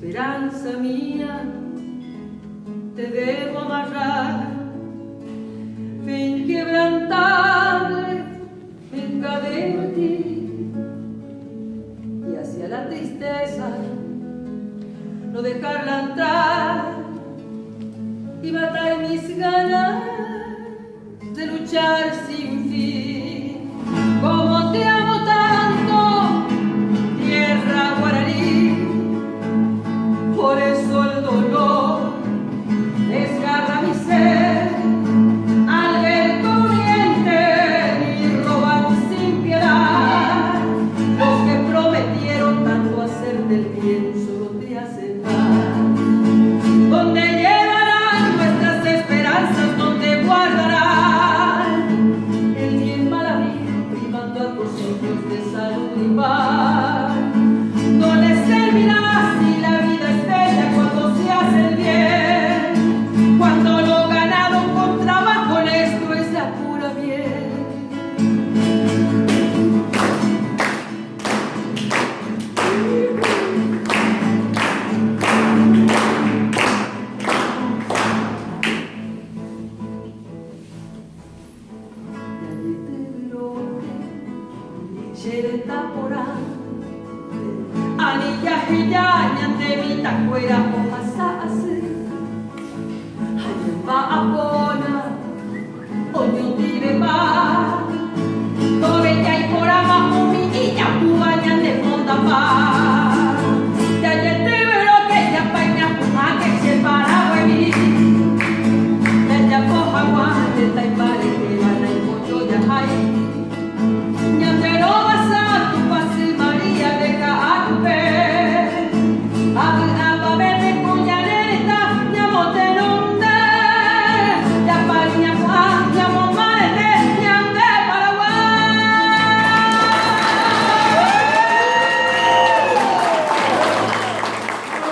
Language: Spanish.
Esperanza mía, te debo amarrar, fe inquebrantable me encadeno en ti, y hacia la tristeza no dejarla entrar y matar mis ganas de luchar sin fin. Como te amo tanto, tierra guaraní, por eso el dolor desgarra mi ser al ver corriente y roban sin piedad. Los que prometieron tanto hacer del bien solo te hacen mal. Donde llevarán nuestras esperanzas, donde guardarán el bien mal habido, privando a tus hijos de salud y paz. No les servirá si la vida es bella cuando se hace el bien, cuando lo ganado con trabajo honesto es la pura miel. Anilla hijaña de mi tacuera hoja así, ayamba apona, oño tire pa.